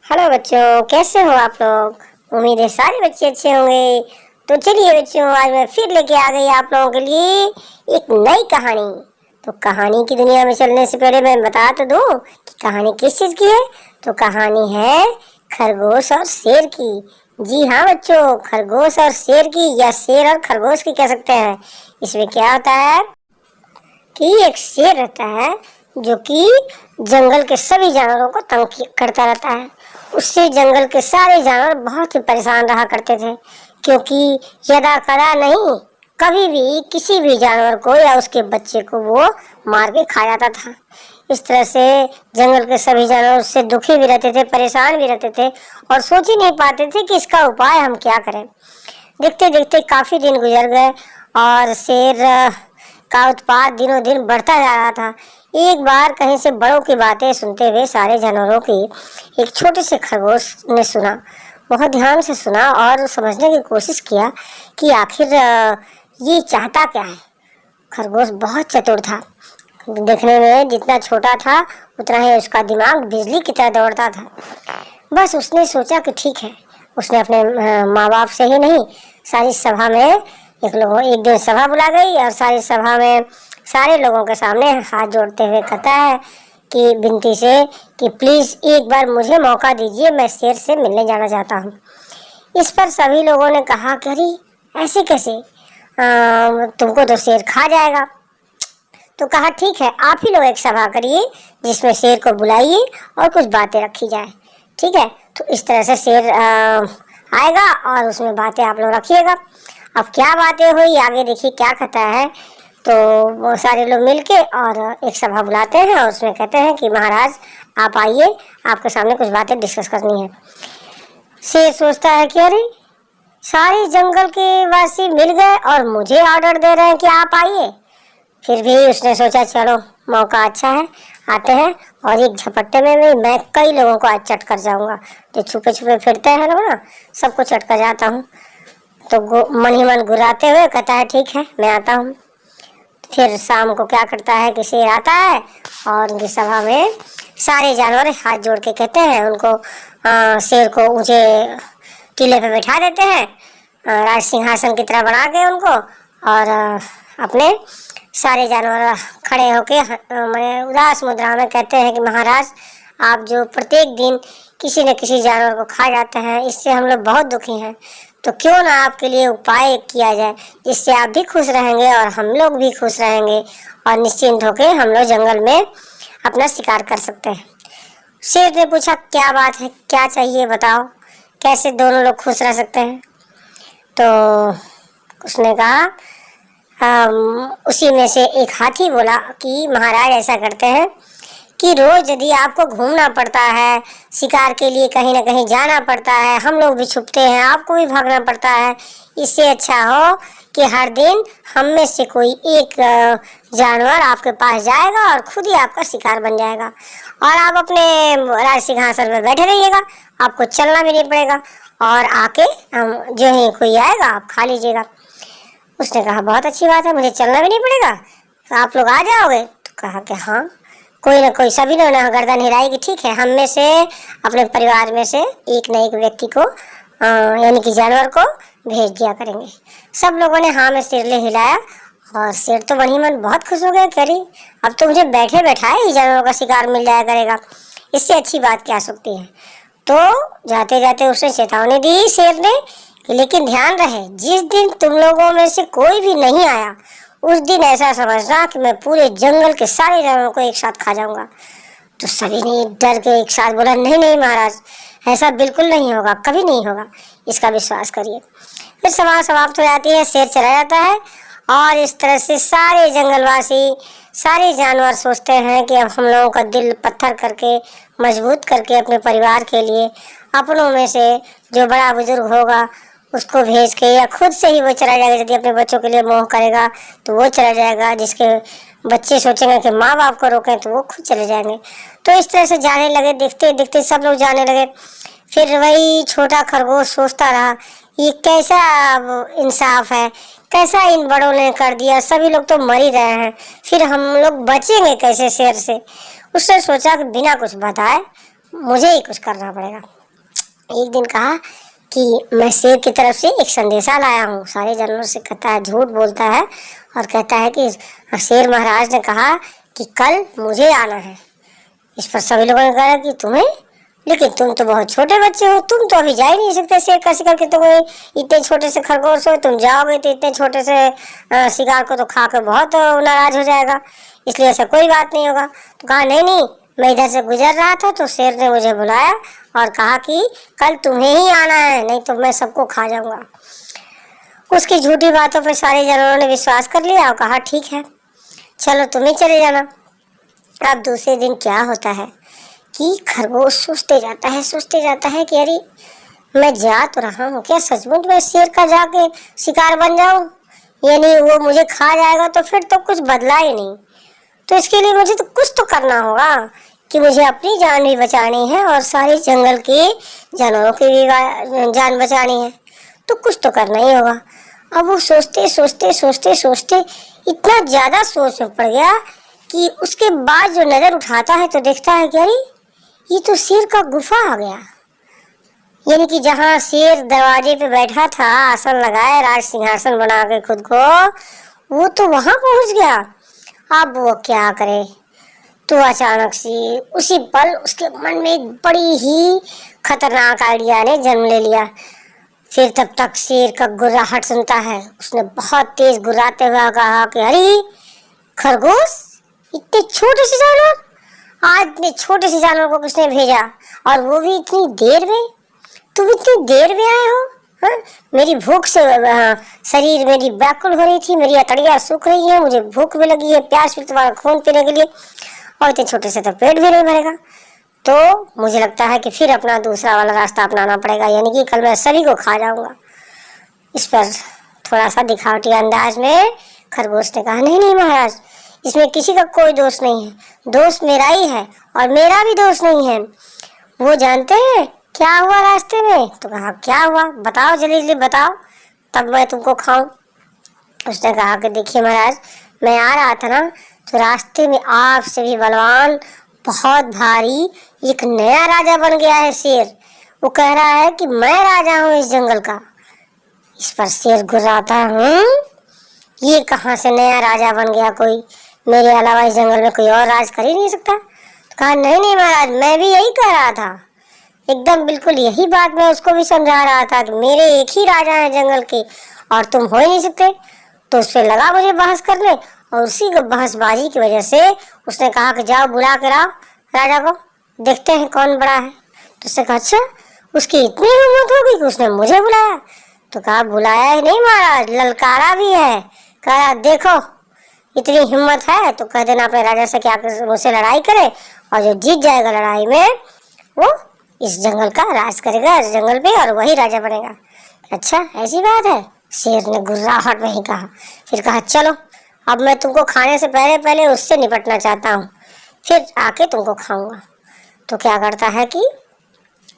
Hello बच्चों, कैसे हो आप लोग। उम्मीद है सारे बच्चे अच्छे होंगे। तो चलिए बच्चों, आज मैं फिर लेके आ गई आप लोगों के लिए एक नई कहानी। तो कहानी की दुनिया में चलने से पहले मैं बता तो दूं कि कहानी किस चीज़ की है। तो कहानी है खरगोश और शेर की। जी हाँ बच्चों, खरगोश और शेर की, या शेर और खरगोश की कह सकते हैं। इसमें क्या होता है कि एक शेर रहता है जो कि जंगल के सभी जानवरों को तंग करता रहता है। उससे जंगल के सारे जानवर बहुत ही परेशान रहा करते थे, क्योंकि यदा कदा नहीं, कभी भी किसी भी जानवर को या उसके बच्चे को वो मार के खा जाता था। इस तरह से जंगल के सभी जानवर उससे दुखी भी रहते थे, परेशान भी रहते थे और सोच ही नहीं पाते थे कि इसका उपाय हम क्या करें। देखते देखते काफी दिन गुजर गए और शेर का उत्पाद दिनों दिन बढ़ता जा रहा था। एक बार कहीं से बड़ों की बातें सुनते हुए सारे जानवरों की एक छोटे से खरगोश ने सुना। बहुत ध्यान से सुना और समझने की कोशिश किया कि आखिर ये चाहता क्या है। खरगोश बहुत चतुर था। देखने में जितना छोटा था उतना ही उसका दिमाग बिजली की तरह दौड़ता था। बस उसने सोचा कि ठीक है। उसने अपने माँ बाप से ही नहीं, सारी सभा में एक दिन सभा बुला गई और सारी सभा में सारे लोगों के सामने हाथ जोड़ते हुए कहता है कि विनती से कि प्लीज़ एक बार मुझे मौका दीजिए, मैं शेर से मिलने जाना चाहता हूँ। इस पर सभी लोगों ने कहा कि अरे ऐसे कैसे, तुमको तो शेर खा जाएगा। तो कहा ठीक है, आप ही लोग एक सभा करिए जिसमें शेर को बुलाइए और कुछ बातें रखी जाए। ठीक है, तो इस तरह से शेर आएगा और उसमें बातें आप लोग रखिएगा। अब क्या बातें हुई आगे देखिए क्या कहता है। तो वो सारे लोग मिलके और एक सभा बुलाते हैं और उसमें कहते हैं कि महाराज आप आइए, आपके सामने कुछ बातें डिस्कस करनी है। शेर सोचता है कि अरे सारे जंगल के वासी मिल गए और मुझे ऑर्डर दे रहे हैं कि आप आइए। फिर भी उसने सोचा चलो मौका अच्छा है, आते हैं और एक झपट्टे में भी मैं कई लोगों को आज चट कर जाऊंगा। जो छुपे छुपे फिरते हैं लोग ना, सबको चट कर जाता हूँ। तो मन ही मन गुर्राते हुए कहता है ठीक है मैं आता हूँ। फिर शाम को क्या करता है कि शेर आता है और उनकी सभा में सारे जानवर हाथ जोड़ के कहते हैं उनको, शेर को ऊंचे टीले पे बैठा देते हैं, राज सिंहासन की तरह बना के उनको, और अपने सारे जानवर खड़े होके उदास मुद्रा में कहते हैं कि महाराज आप जो प्रत्येक दिन किसी न किसी जानवर को खा जाते हैं, इससे हम लोग बहुत दुखी हैं। तो क्यों ना आपके लिए उपाय किया जाए जिससे आप भी खुश रहेंगे और हम लोग भी खुश रहेंगे और निश्चिंत होकर हम लोग जंगल में अपना शिकार कर सकते हैं। शेर ने पूछा क्या बात है, क्या चाहिए बताओ, कैसे दोनों लोग खुश रह सकते हैं। तो उसने कहा उसी में से एक हाथी बोला कि महाराज ऐसा करते हैं कि रोज यदि आपको घूमना पड़ता है, शिकार के लिए कहीं ना कहीं जाना पड़ता है, हम लोग भी छुपते हैं, आपको भी भागना पड़ता है, इससे अच्छा हो कि हर दिन हम में से कोई एक जानवर आपके पास जाएगा और खुद ही आपका शिकार बन जाएगा और आप अपने राज सिंहासन में बैठे रहिएगा, आपको चलना भी नहीं पड़ेगा और आके जो ही कोई आएगा आप खा लीजिएगा। उसने कहा बहुत अच्छी बात है, मुझे चलना भी नहीं पड़ेगा, तो आप लोग आ जाओगे। तो कहा कि हाँ कोई ना कोई, सभी लोगों ने गर्दन हिलाई कि ठीक है, हम में से अपने परिवार में से एक न एक व्यक्ति को यानी कि जानवर को भेज दिया करेंगे। सब लोगों ने हाँ में सिर ले हिलाया और शेर तो मन ही मन बहुत खुश हो गया। कह रही अब तो मुझे बैठे बैठाए ही जानवरों का शिकार मिल जाया करेगा, इससे अच्छी बात क्या सकती है। तो जाते जाते उसने चेतावनी दी शेर ने, लेकिन ध्यान रहे जिस दिन तुम लोगों में से कोई भी नहीं आया उस दिन ऐसा समझना कि मैं पूरे जंगल के सारे जानवरों को एक साथ खा जाऊंगा। तो सभी ने डर के एक साथ बोला नहीं नहीं महाराज, ऐसा बिल्कुल नहीं होगा, कभी नहीं होगा, इसका विश्वास करिए। फिर सभा समाप्त हो जाती है, शेर चला जाता है और इस तरह से सारे जंगलवासी, सारे जानवर सोचते हैं कि अब हम लोगों का दिल पत्थर करके, मजबूत करके अपने परिवार के लिए अपनों में से जो बड़ा बुजुर्ग होगा उसको भेज के या खुद से ही वो चला जाएगा। यदि अपने बच्चों के लिए मोह करेगा तो वो चला जाएगा, जिसके बच्चे सोचेंगे कि माँ बाप को रोकें तो वो खुद चले जाएंगे। तो इस तरह से जाने लगे, देखते देखते सब लोग जाने लगे। फिर वही छोटा खरगोश सोचता रहा ये कैसा इंसाफ है, कैसा इन बड़ों ने कर दिया, सभी लोग तो मर ही रहे हैं, फिर हम लोग बचेंगे कैसे शेर से। उसने सोचा कि बिना कुछ बताए मुझे ही कुछ करना पड़ेगा। एक दिन कहा कि मैं शेर की तरफ से एक संदेशा लाया हूँ। सारे जानवरों से कहता है, झूठ बोलता है और कहता है कि शेर महाराज ने कहा कि कल मुझे आना है। इस पर सभी लोगों ने कहा कि तुम्हें, लेकिन तुम तो बहुत छोटे बच्चे हो, तुम तो अभी जा ही नहीं सकते शेर का शिकार, के तुम इतने छोटे से खरगोश हो, तुम जाओगे तो इतने छोटे से शिकार को तो खा कर बहुत नाराज हो जाएगा, इसलिए ऐसा कोई बात नहीं होगा। तो कहा नहीं नहीं, मैं इधर से गुजर रहा था तो शेर ने मुझे बुलाया और कहा कि कल तुम्हें ही आना है, नहीं तो मैं सबको खा जाऊंगा। उसकी झूठी बातों पर सारे जानवरों ने विश्वास कर लिया और कहा ठीक है, चलो तुम ही चले जाना। अब दूसरे दिन क्या होता है कि खरगोश सोचते जाता है कि अरे मैं जा तो रहा हूँ, क्या सचमुच मैं शेर का जाके शिकार बन जाऊं, यानी वो मुझे खा जाएगा तो फिर तो कुछ बदला ही नहीं। तो इसके लिए मुझे तो कुछ तो करना होगा कि मुझे अपनी जान भी बचानी है और सारे जंगल के जानवरों की भी जान बचानी है, तो कुछ तो करना ही होगा। अब वो सोचते इतना ज्यादा सोच में पड़ गया कि उसके बाद जो नजर उठाता है तो देखता है कि अरे ये तो शेर का गुफा आ गया, यानी कि जहाँ शेर दरवाजे पे बैठा था, आसन लगाए, राज सिंहासन बना के खुद को, वो तो वहां पहुंच गया। अब वो क्या करे, तो अचानक से उसी पल उसके मन में एक बड़ी ही खतरनाक आइडिया ने जन्म ले लिया। फिर तब तक शेर का गुर्राहट सुनता है, उसने बहुत तेज गुर्राते हुए कहा कि अरे खरगोश, इतने छोटे से जानवर, आज इतने छोटे से जानवर को किसने भेजा, और वो भी इतनी देर में, तुम इतनी देर में आए हो? हाँ? मेरी भूख से शरीर मेरी व्याकुल हो रही थी, मेरी अतड़ियाँ सूख रही है, मुझे भूख भी लगी है, प्यास भी, तुम्हारा खून पीने के लिए, और इतने छोटे से तो पेट भी नहीं भरेगा। तो मुझे लगता है कि फिर अपना दूसरा वाला रास्ता अपनाना पड़ेगा, यानी कि कल मैं सभी को खा जाऊंगा। इस पर थोड़ा सा दिखावटी अंदाज में खरगोश ने कहा नहीं नहीं महाराज, इसमें किसी का कोई दोष नहीं है, दोष मेरा ही है और मेरा भी दोष नहीं है। वो जानते हैं क्या हुआ रास्ते में? तो कहा क्या हुआ, बताओ जल्दी जल्दी बताओ, तब मैं तुमको खाऊं। उसने कहा कि देखिए महाराज, मैं आ रहा था ना, तो रास्ते में आपसे भी बलवान, बहुत भारी एक नया राजा बन गया है शेर। वो कह रहा है कि मैं राजा हूँ इस जंगल का। इस पर शेर गुर्राता है, ये कहाँ से नया राजा बन गया, कोई मेरे अलावा इस जंगल में कोई और राज कर ही नहीं सकता। तो कहा नहीं नहीं महाराज, मैं भी यही कह रहा था, एकदम बिल्कुल यही बात मैं उसको भी समझा रहा था कि मेरे एक ही राजा हैं जंगल के और तुम हो ही नहीं सकते। तो उस पर लगा मुझे बहस करने, और उसी को बहसबाजी की वजह से उसने कहा कि जाओ बुला कर आओ राजा को, देखते हैं कौन बड़ा है। तो उसने कहा अच्छा, उसकी इतनी हिम्मत होगी कि उसने मुझे बुलाया? तो कहा बुलाया ही नहीं महाराज, ललकारा भी है। कहा देखो इतनी हिम्मत है तो कह देना अपने राजा से क्या मुझसे लड़ाई करे, और जो जीत जाएगा लड़ाई में वो इस जंगल का राज करेगा, इस जंगल पे, और वही राजा बनेगा। अच्छा ऐसी बात है? शेर ने गुर्राहट में ही कहा। फिर कहा चलो, अब मैं तुमको खाने से पहले पहले उससे निपटना चाहता हूँ, फिर आके तुमको खाऊंगा। तो क्या करता है कि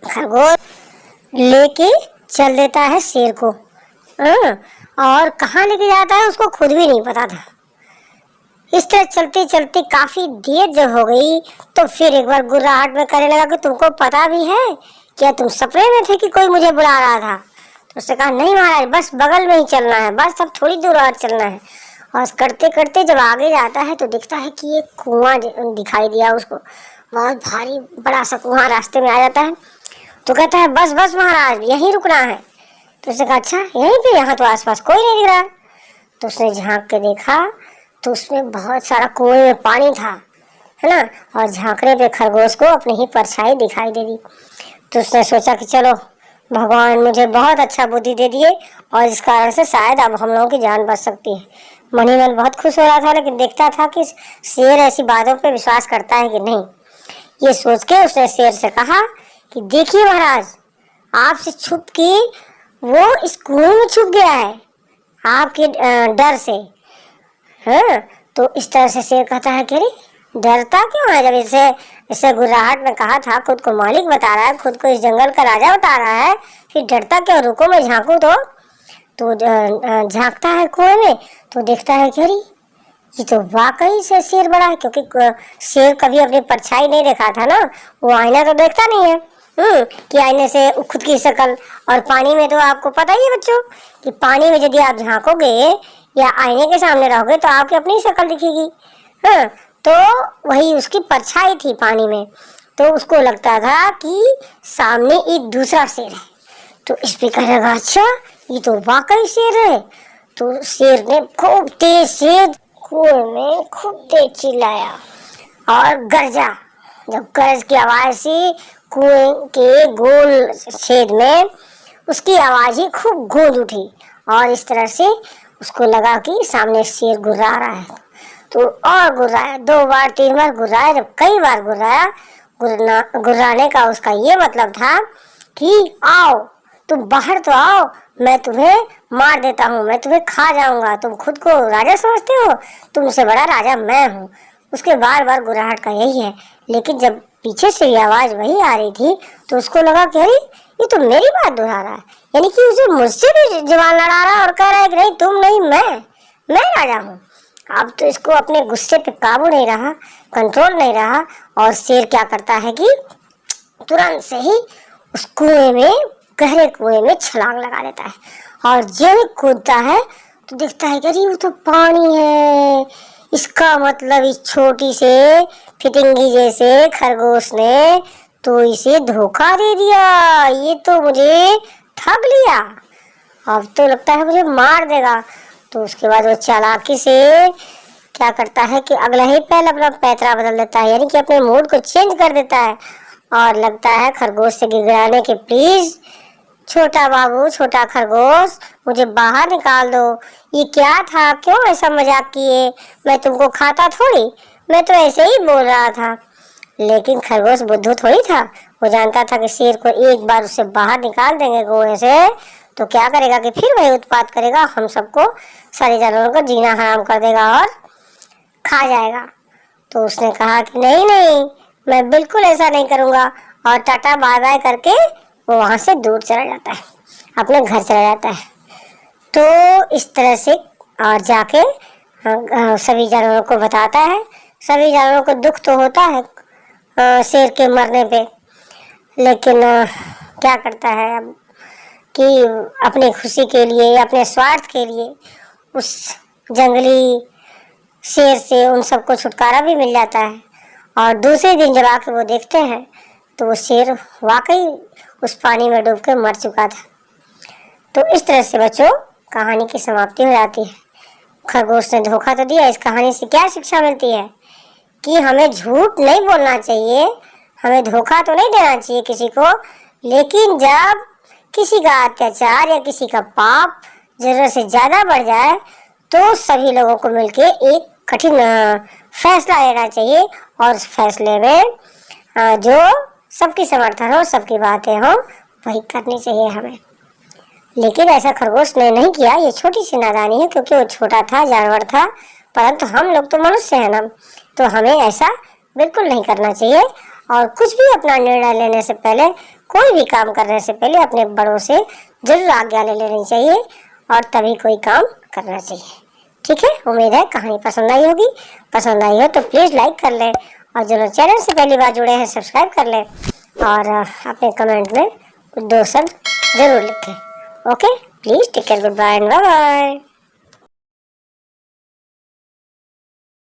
खरगोश लेके चल देता है शेर को, और कहाँ लेके जाता है उसको खुद भी नहीं पता था। इस तरह चलते चलते काफी देर जब हो गई तो फिर एक बार गुर्राहट में कहने लगा कि तुमको पता भी है क्या, तुम सपने में थे कि कोई मुझे बुला रहा था? तो उसने कहा नहीं महाराज, बस बगल में ही चलना है, बस अब थोड़ी दूर और चलना है। और करते करते जब आगे जाता है तो दिखता है कि एक कुआं दिखाई दिया उसको, बहुत भारी बड़ा सा कुआं रास्ते में आ जाता है। तो कहता है बस बस महाराज, यहीं रुकना है। तो उसने कहा अच्छा यहीं पे, यहाँ तो आसपास कोई नहीं दिख रहा। तो उसने झांक के देखा तो उसमें बहुत सारा कुएं में पानी था, है ना, और झांकने पे खरगोश को अपनी ही परछाई दिखाई दे दी। तो उसने सोचा कि चलो भगवान मुझे बहुत अच्छा बुद्धि दे दिए और इस कारण से शायद अब हम लोगों की जान बच सकती है। मन ही मन बहुत खुश हो रहा था, लेकिन देखता था कि शेर ऐसी बातों पे विश्वास करता है कि नहीं। ये सोच के उसने शेर से कहा कि देखिए महाराज, आपसे छुप के वो इस कुएं में छुप गया है आपके डर से। हाँ, तो इस तरह से शेर कहता है कि अरे डरता क्यों है, जब इसे गुर्राहट में कहा था, खुद को मालिक बता रहा है, खुद को इस जंगल का राजा बता रहा है, फिर डरता क्यों? रुको मैं झांकू तो झांकता है कुएं में तो देखता है कि अरे ये तो वाकई से शेर बड़ा है, क्योंकि शेर कभी अपनी परछाई नहीं देखा था ना, वो आईना तो देखता नहीं है। कि आईने से खुद की शक्ल, और पानी में तो आपको पता ही है बच्चों कि पानी में यदि आप झांकोगे या आईने के सामने रहोगे तो आपकी अपनी शक्ल दिखेगी। हाँ, तो वही उसकी परछाई थी पानी में, तो उसको लगता था कि सामने एक दूसरा शेर है। तो इस पे कहने लगा, अच्छा ये तो वाकई शेर है। तो शेर ने खूब तेज से कुएं में खूब तेज चिल्लाया और गरजा। जब गरज की आवाज से कुएं के गोल छेद में उसकी आवाज ही खूब गूंज उठी, और इस तरह से उसको लगा कि सामने शेर गुर्रा रहा है। तो और गुर्राया, 2 बार 3 बार गुर्राया। जब कई बार गुर्राया, गुर्राने का उसका ये मतलब था कि आओ, तुम बाहर तो आओ, मैं तुम्हें मार देता हूँ, मैं तुम्हें खा जाऊंगा। तुम खुद को राजा समझते हो, तुमसे बड़ा राजा मैं हूँ। उसके बार बार गुर्राहट का यही है। लेकिन जब पीछे से ये आवाज वही आ रही थी तो उसको लगा कि अरे ये तो मेरी बात दोहरा रहा है, यानी कि उसे मुझसे भी जवान लड़ा रहा है और कह रहा है कि नहीं तुम नहीं, मैं राजा हूँ। अब तो इसको अपने गुस्से पे काबू नहीं रहा, कंट्रोल नहीं रहा, और शेर क्या करता है कि तुरंत से ही उस कुएं में, गहरे कुएं में छलांग लगा देता है। और जब ही कूदता है तो दिखता है कि अरे वो तो पानी है। इसका मतलब इस छोटी से फिटिंगी जैसे खरगोश ने तो इसे धोखा दे दिया, ये तो मुझे ठग लिया, अब तो लगता है मुझे मार देगा। तो उसके बाद वो चालाकी से क्या करता है कि अगला ही पहले अपना पैतरा बदल देता है, यानी कि अपने मूड को चेंज कर देता है, और लगता है खरगोश से गिड़गिड़ाने के, प्लीज छोटा बाबू, छोटा खरगोश, मुझे बाहर निकाल दो। ये क्या था, क्यों ऐसा मजाक किए, मैं तुमको खाता थोड़ी, मैं तो ऐसे ही बोल रहा था। लेकिन खरगोश बुद्धू थोड़ी था, वो जानता था कि शेर को एक बार उससे बाहर निकाल देंगे कुएं से तो क्या करेगा कि फिर वही उत्पात करेगा, हम सबको, सारे जानवरों को जीना हराम कर देगा और खा जाएगा। तो उसने कहा कि नहीं नहीं, मैं बिल्कुल ऐसा नहीं करूँगा, और टाटा बाय बाय करके वो वहाँ से दूर चला जाता है, अपने घर चला जाता है। तो इस तरह से और जाके सभी जानवरों को बताता है। सभी जानवरों को दुख तो होता है शेर के मरने पे, लेकिन क्या करता है अब कि अपनी खुशी के लिए, अपने स्वार्थ के लिए उस जंगली शेर से उन सबको छुटकारा भी मिल जाता है। और दूसरे दिन जब आके वो देखते हैं तो वो शेर वाकई उस पानी में डूब के मर चुका था। तो इस तरह से बच्चों कहानी की समाप्ति हो जाती है। खरगोश ने धोखा तो दिया, इस कहानी से क्या शिक्षा मिलती है कि हमें झूठ नहीं बोलना चाहिए, हमें धोखा तो नहीं देना चाहिए किसी को, लेकिन जब किसी का अत्याचार या किसी का पाप जरूरत से ज़्यादा बढ़ जाए तो सभी लोगों को मिलके एक कठिन फैसला लेना चाहिए, और उस फैसले में जो सबकी समर्थन हो, सबकी बातें हो, वही करनी चाहिए हमें। लेकिन ऐसा खरगोश ने नहीं किया, ये छोटी सी नादानी है, क्योंकि वो छोटा था, जानवर था, परंतु हम लोग तो मनुष्य हैं ना, तो हमें ऐसा बिल्कुल नहीं करना चाहिए। और कुछ भी अपना निर्णय लेने से पहले, कोई भी काम करने से पहले अपने बड़ों से जरूर आज्ञा ले लेनी चाहिए, और तभी कोई काम करना चाहिए। ठीक है, उम्मीद है कहानी पसंद आई होगी। पसंद आई हो तो प्लीज़ लाइक कर लें, और जो चैनल से पहली बार जुड़े हैं सब्सक्राइब कर लें, और अपने कमेंट में कुछ 2 शब्द जरूर लिखें। Okay, please take care, goodbye and bye bye.